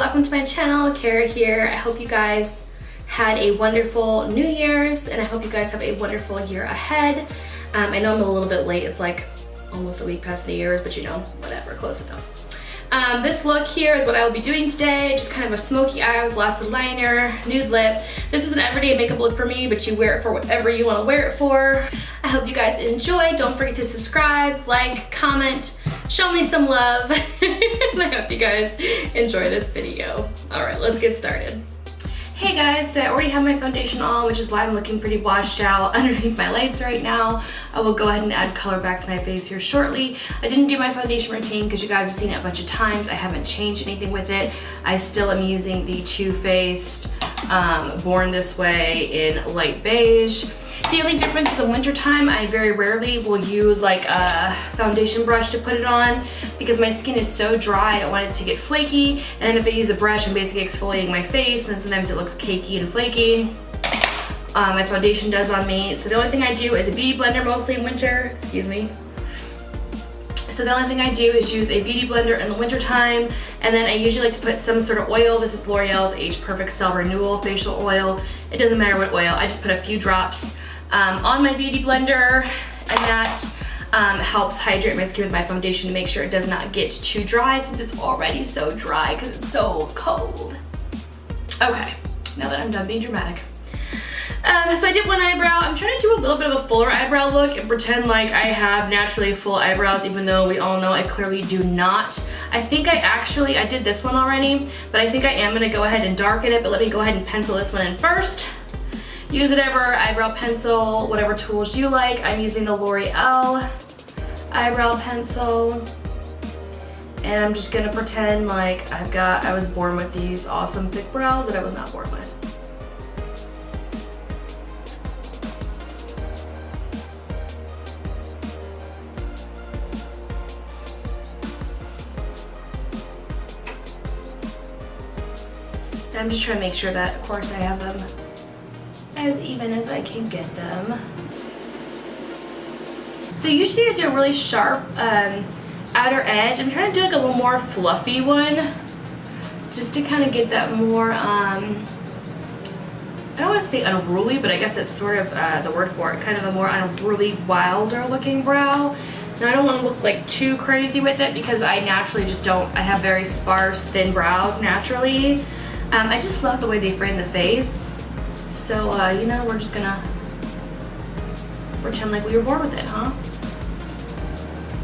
welcome to my channel. Khara here. I hope you guys had a wonderful New Year's and I hope you guys have a wonderful year ahead. I know I'm a little bit late. It's like almost a week past New Year's, but you know, whatever, close enough. This look here is what I will be doing today. Just kind of a smoky eye with lots of liner, nude lip. This is an everyday makeup look for me, but you wear it for whatever you want to wear it for. I hope you guys enjoy. Don't forget to subscribe, like, comment, show me some love. And I hope you guys enjoy this video. All right, let's get started. Hey guys, so I already have my foundation on, which is why I'm looking pretty washed out underneath my lights right now. I will go ahead and add color back to my face here shortly. I didn't do my foundation routine because you guys have seen it a bunch of times. I haven't changed anything with it. I still am using the Too Faced Born This Way in light beige. The only difference is in wintertime, I very rarely will use like a foundation brush to put it on because my skin is so dry, I don't want it to get flaky. And then if I use a brush, I'm basically exfoliating my face and then sometimes it looks cakey and flaky. My foundation does on me. So the only thing I do is a beauty blender mostly in winter, excuse me. So the only thing I do is use a beauty blender in the winter time, and then I usually like to put some sort of oil. This is L'Oreal's Age Perfect Cell Renewal Facial Oil. It doesn't matter what oil, I just put a few drops on my beauty blender, and that helps hydrate my skin with my foundation to make sure it does not get too dry since it's already so dry because it's so cold. Okay, now that I'm done being dramatic. So I did one eyebrow. I'm trying to do a little bit of a fuller eyebrow look and pretend like I have naturally full eyebrows, even though we all know I clearly do not. I think I did this one already, but I think I am gonna go ahead and darken it, but let me go ahead and pencil this one in first. Use whatever eyebrow pencil, whatever tools you like. I'm using the L'Oreal eyebrow pencil. And I'm just gonna pretend like I was born with these awesome thick brows that I was not born with. And I'm just trying to make sure that, of course, I have them as even as I can get them. So usually I do a really sharp outer edge. I'm trying to do like a little more fluffy one, just to kind of get that more, I don't want to say unruly, but I guess it's sort of the word for it, kind of a more unruly, wilder looking brow. Now I don't want to look like too crazy with it because I naturally just don't, I have very sparse, thin brows naturally. I just love the way they frame the face. So, you know, we're just gonna pretend like we were born with it, huh?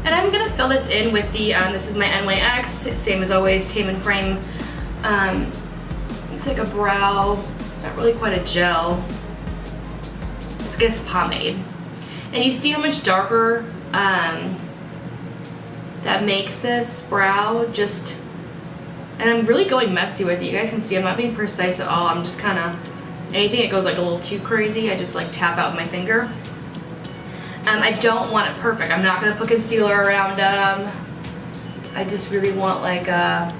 And I'm gonna fill this in with the, this is my NYX, same as always, Tame and Frame. It's like a brow, it's not really quite a gel. It's, I guess, pomade. And you see how much darker that makes this brow, just, and I'm really going messy with it. You guys can see I'm not being precise at all. I'm just kind of, anything that goes like a little too crazy, I just like tap out with my finger. I don't want it perfect. I'm not gonna put concealer around them. I just really want like a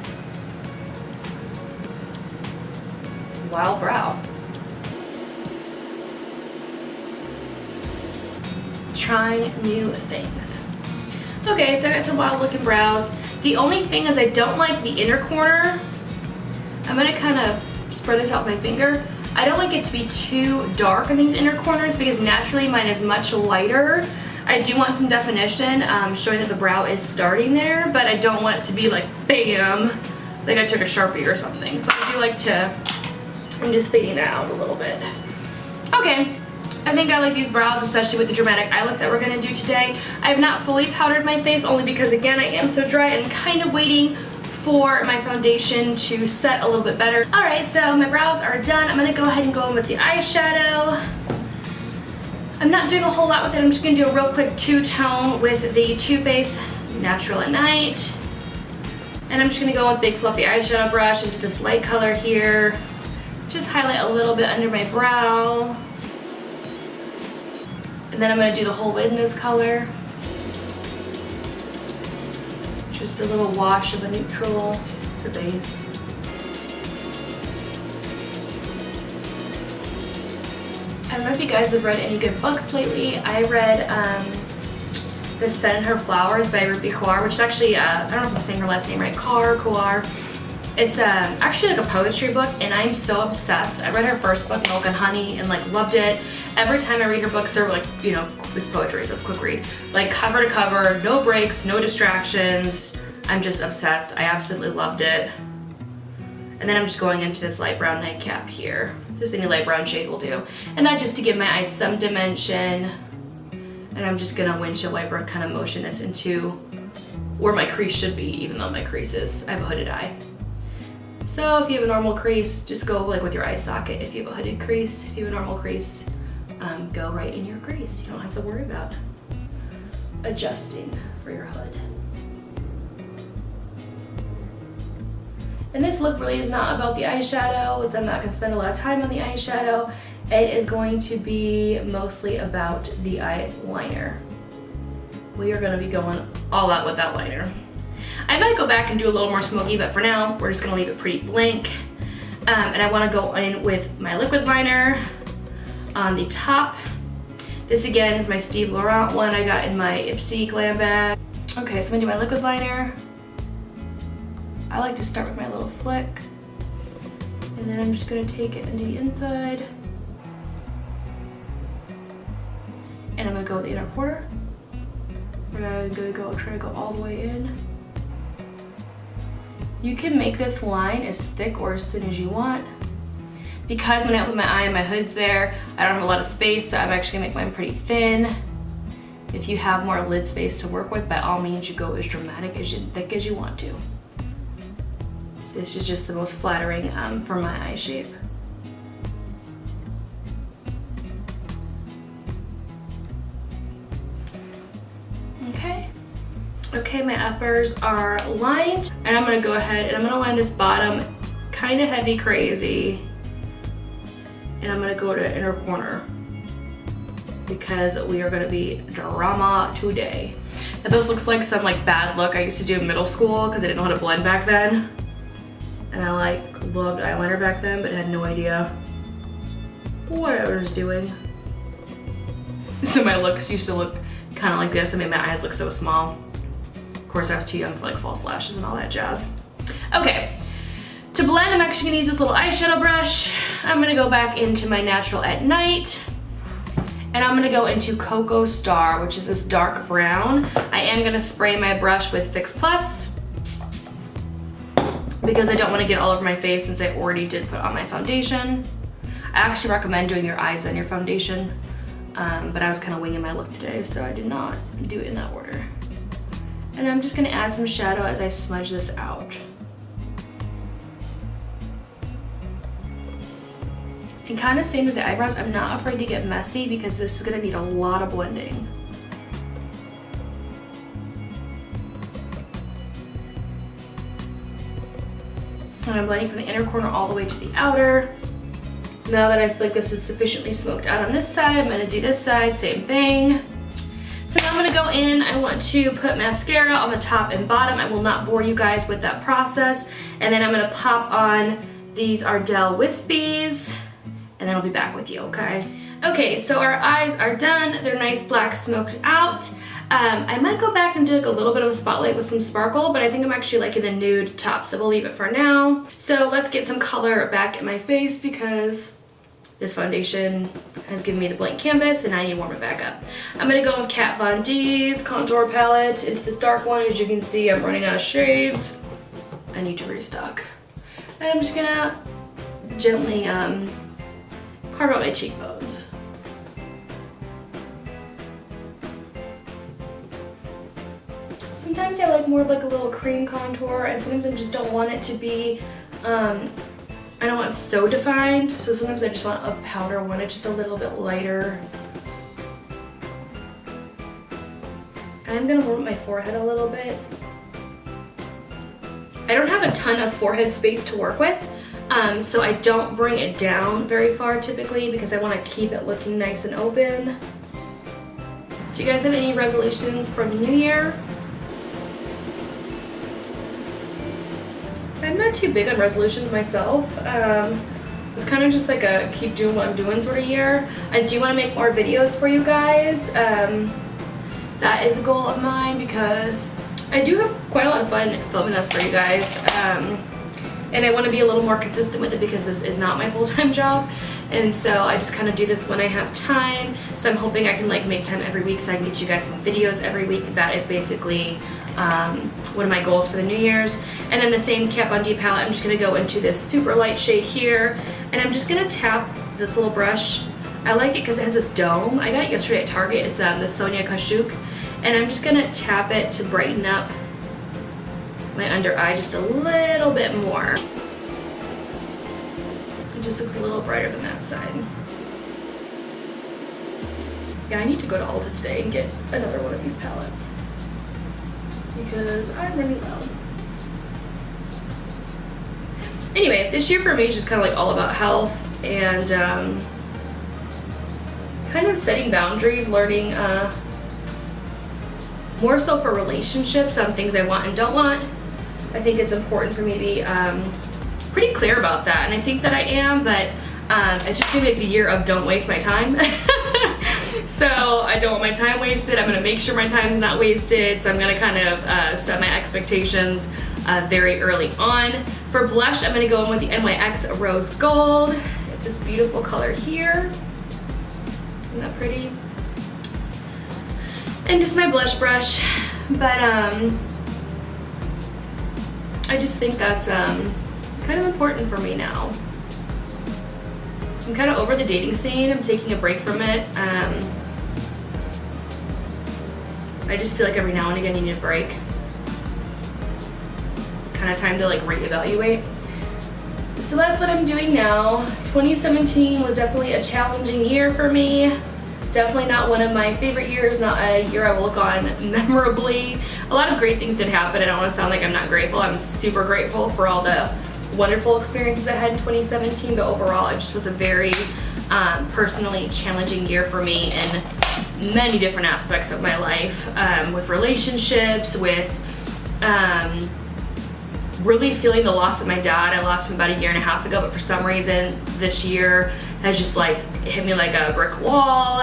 wild brow. Trying new things. Okay, so I got some wild looking brows. The only thing is I don't like the inner corner. I'm gonna kind of spread this out with my finger. I don't like it to be too dark in these inner corners because naturally mine is much lighter. I do want some definition, showing that the brow is starting there, but I don't want it to be like bam, like I took a Sharpie or something. So I do like to, I'm just fading that out a little bit. Okay, I think I like these brows, especially with the dramatic eye look that we're gonna do today. I have not fully powdered my face only because again, I am so dry and kind of waiting for my foundation to set a little bit better. All right, so my brows are done. I'm gonna go ahead and go in with the eyeshadow. I'm not doing a whole lot with it. I'm just gonna do a real quick two-tone with the Too Faced Natural at Night. And I'm just gonna go with big fluffy eyeshadow brush into this light color here. Just highlight a little bit under my brow. And then I'm gonna do the whole lid in this color. Just a little wash of a neutral to base. I don't know if you guys have read any good books lately. I read The Sun and Her Flowers by Khara, which is actually, I don't know if I'm saying her last name right, Khara. It's actually like a poetry book, and I'm so obsessed. I read her first book, Milk and Honey, and like loved it. Every time I read her books, they're like, you know, with poetry, so it's a quick read. Like cover to cover, no breaks, no distractions. I'm just obsessed. I absolutely loved it. And then I'm just going into this light brown nightcap here. Just any light brown shade will do. And that's just to give my eyes some dimension. And I'm just gonna windshield wiper kind of motion this into where my crease should be, even though my crease is, I have a hooded eye. So if you have a normal crease, just go like with your eye socket. If you have a hooded crease, if you have a normal crease, go right in your crease. You don't have to worry about adjusting for your hood. And this look really is not about the eyeshadow. I'm not gonna spend a lot of time on the eyeshadow. It is going to be mostly about the eyeliner. We are gonna be going all out with that liner. I might go back and do a little more smoky, but for now, we're just gonna leave it pretty blank. And I wanna go in with my liquid liner on the top. This again is my Steve Laurent one I got in my Ipsy glam bag. Okay, so I'm gonna do my liquid liner. I like to start with my little flick, and then I'm just gonna take it into the inside, and I'm gonna go with the inner corner. And I'm gonna try to go all the way in. You can make this line as thick or as thin as you want. Because when I open my eye and my hood's there, I don't have a lot of space, so I'm actually gonna make mine pretty thin. If you have more lid space to work with, by all means, you go as dramatic as thick as you want to. This is just the most flattering for my eye shape. Okay. Okay, my uppers are lined, and I'm gonna go ahead and I'm gonna line this bottom kind of heavy crazy, and I'm gonna go to inner corner because we are gonna be drama today. Now this looks like some like bad look I used to do in middle school because I didn't know how to blend back then. And I like loved eyeliner back then, but had no idea what I was doing. So my looks used to look kind of like this. I made my eyes look so small. Of course, I was too young for like false lashes and all that jazz. Okay, to blend, I'm actually gonna use this little eyeshadow brush. I'm gonna go back into my Natural at Night, and I'm gonna go into Cocoa Star, which is this dark brown. I am gonna spray my brush with Fix Plus, because I don't want to get all over my face since I already did put on my foundation. I actually recommend doing your eyes and your foundation, but I was kind of winging my look today, so I did not do it in that order. And I'm just gonna add some shadow as I smudge this out. And kind of same as the eyebrows, I'm not afraid to get messy because this is gonna need a lot of blending. And I'm blending from the inner corner all the way to the outer. Now that I feel like this is sufficiently smoked out on this side, I'm gonna do this side, same thing. So now I'm gonna go in, I want to put mascara on the top and bottom. I will not bore you guys with that process. And then I'm gonna pop on these Ardell Wispies, and then I'll be back with you, okay? Okay, so our eyes are done. They're nice black smoked out. I might go back and do like a little bit of a spotlight with some sparkle, but I think I'm actually liking the nude top, so we'll leave it for now. So let's get some color back in my face because this foundation has given me the blank canvas and I need to warm it back up. I'm gonna go with Kat Von D's contour palette into this dark one. As you can see, I'm running out of shades. I need to restock. And I'm just gonna gently carve out my cheekbones. Sometimes I like more of like a little cream contour, and sometimes I just don't want it to be, I don't want it so defined. So sometimes I just want a powder one, it's just a little bit lighter. I'm gonna warm up my forehead a little bit. I don't have a ton of forehead space to work with, so I don't bring it down very far typically because I want to keep it looking nice and open. Do you guys have any resolutions for the new year? I'm not too big on resolutions myself. It's kind of just like a keep doing what I'm doing sort of year. I do want to make more videos for you guys. That is a goal of mine because I do have quite a lot of fun filming this for you guys. and I want to be a little more consistent with it because this is not my full-time job, and so I just kind of do this when I have time. So I'm hoping I can like make time every week so I can get you guys some videos every week. That is basically one of my goals for the New Year's. And then the same Kat Von D palette, I'm just going to go into this super light shade here, and I'm just going to tap this little brush. I like it because it has this dome. I got it yesterday at Target. It's the Sonia Kashuk, and I'm just going to tap it to brighten up my under eye just a little bit more. It just looks a little brighter than that side. Yeah, I need to go to Ulta today and get another one of these palettes because I'm running low. Anyway, this year for me is just kind of like all about health and kind of setting boundaries, learning more so for relationships, some things I want and don't want. I think it's important for me to be pretty clear about that, and I think that I am, but it's just gonna be the year of don't waste my time. So I don't want my time wasted. I'm gonna make sure my time is not wasted, so I'm gonna kind of set my expectations very early on. For blush, I'm gonna go in with the NYX Rose Gold. It's this beautiful color here. Isn't that pretty? And just my blush brush, but I just think that's kind of important for me now. I'm kind of over the dating scene. I'm taking a break from it. I just feel like every now and again you need a break. Kind of time to like reevaluate. So that's what I'm doing now. 2017 was definitely a challenging year for me. Definitely not one of my favorite years, not a year I will look on memorably. A lot of great things did happen. I don't want to sound like I'm not grateful. I'm super grateful for all the wonderful experiences I had in 2017, but overall it just was a very personally challenging year for me in many different aspects of my life, with relationships, with really feeling the loss of my dad. I lost him about a year and a half ago, but for some reason this year has just like hit me like a brick wall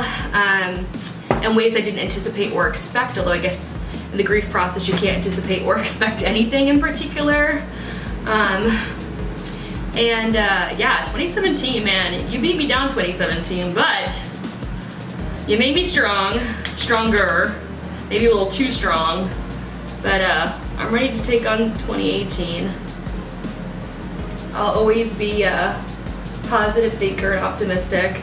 in ways I didn't anticipate or expect, although I guess in the grief process you can't anticipate or expect anything in particular. Yeah, 2017, man, you beat me down 2017, but you made me stronger, maybe a little too strong, but I'm ready to take on 2018. I'll always be a positive thinker and optimistic,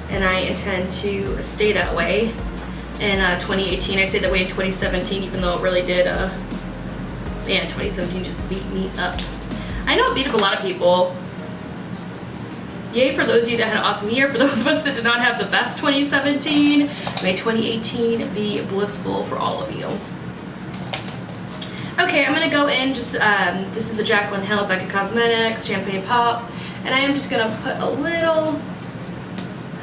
and I intend to stay that way in 2018. I stayed that way in 2017, even though it really did, man, 2017 just beat me up. I know it beat up a lot of people. Yay for those of you that had an awesome year. For those of us that did not have the best 2017, may 2018 be blissful for all of you. Okay, I'm gonna go in just, this is the Jaclyn Hill Becca Cosmetics Champagne Pop, and I am just gonna put a little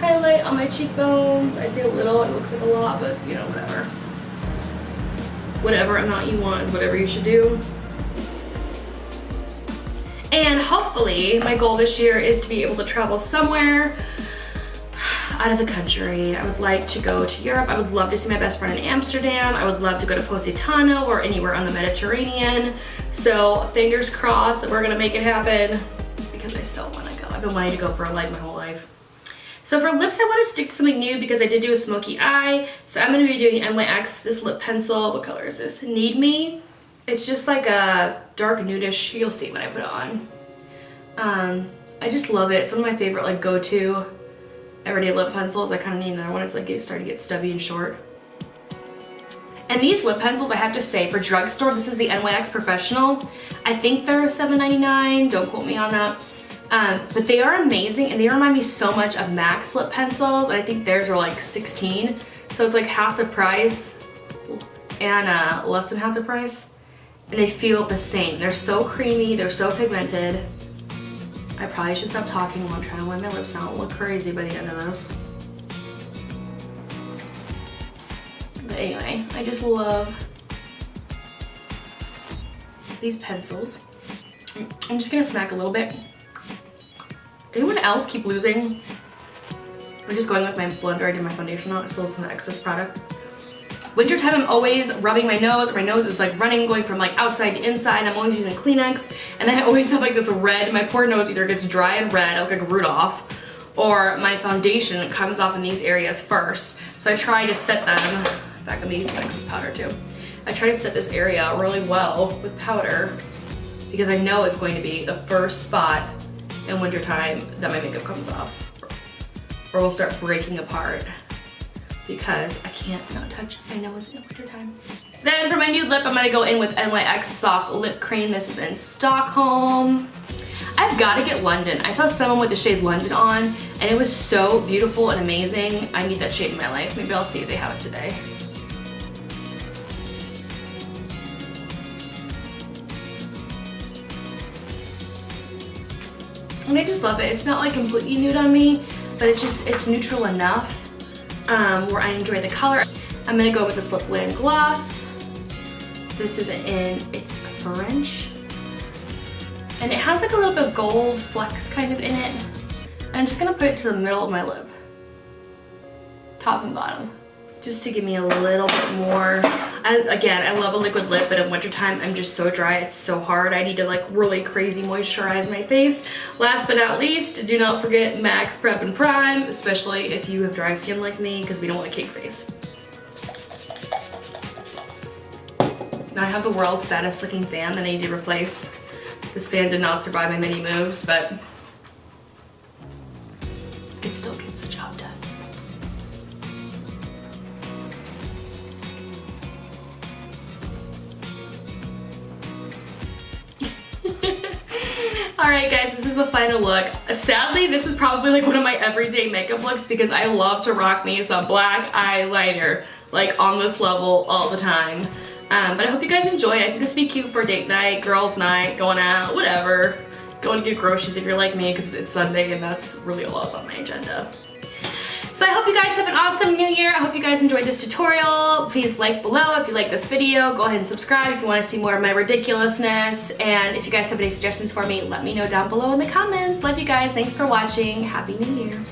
highlight on my cheekbones. I say a little, it looks like a lot, but you know, whatever. Whatever amount you want is whatever you should do. And hopefully, my goal this year is to be able to travel somewhere out of the country. I would like to go to Europe. I would love to see my best friend in Amsterdam. I would love to go to Positano or anywhere on the Mediterranean. So fingers crossed that we're gonna make it happen because I so wanna go. I've been wanting to go for like my whole life. So for lips, I wanna stick to something new because I did do a smoky eye. So I'm gonna be doing NYX, this lip pencil. What color is this? Need Me. It's just like a dark nudish. You'll see when I put it on. I just love it. It's one of my favorite like go-to everyday lip pencils. I kind of need another one. It's like starting to get stubby and short. And these lip pencils, I have to say, for drugstore, this is the NYX Professional. I think they're $7.99. Don't quote me on that. But they are amazing, and they remind me so much of MAC's lip pencils. And I think theirs are like $16. So it's like half the price and less than half the price. And they feel the same. They're so creamy, they're so pigmented. I probably should stop talking while I'm trying to wipe my lips out. I'll look crazy by the end of this. But anyway, I just love these pencils. I'm just gonna smack a little bit. Anyone else keep losing? I'm just going with my blender. I did my foundation on. It still has some excess product. Wintertime, I'm always rubbing my nose. My nose is like running, going from like outside to inside. I'm always using Kleenex, and I always have like this red, my poor nose either gets dry and red, I look like Rudolph, or my foundation comes off in these areas first. So I try to set them, in fact, I'm using Nexus powder too. I try to set this area really well with powder because I know it's going to be the first spot in wintertime that my makeup comes off or will start breaking apart because I can't not touch my nose in wintertime. Then for my nude lip, I'm gonna go in with NYX Soft Lip Cream. This is in Stockholm. I've got to get London. I saw someone with the shade London on, and it was so beautiful and amazing. I need that shade in my life. Maybe I'll see if they have it today. And I just love it. It's not like completely nude on me, but it's neutral enough where I enjoy the color. I'm gonna go with this Lip Land Gloss. This is it's French. And it has like a little bit of gold flecks kind of in it. And I'm just gonna put it to the middle of my lip. Top and bottom. Just to give me a little bit more. Again, I love a liquid lip, but in wintertime, I'm just so dry, it's so hard. I need to like really crazy moisturize my face. Last but not least, do not forget MAC's Prep and Prime, especially if you have dry skin like me, because we don't want a cake face. Now I have the world's saddest looking fan that I need to replace. This fan did not survive my many moves, but it still gets the job done. Alright guys, this is the final look. Sadly, this is probably like one of my everyday makeup looks because I love to rock me some black eyeliner like on this level all the time. But I hope you guys enjoy it. I think this would be cute for a date night, girls night, going out, whatever. Going to get groceries if you're like me because it's Sunday and that's really all that's on my agenda. So I hope you guys have an awesome new year. I hope you guys enjoyed this tutorial. Please like below if you like this video. Go ahead and subscribe if you want to see more of my ridiculousness. And if you guys have any suggestions for me, let me know down below in the comments. Love you guys. Thanks for watching. Happy New Year.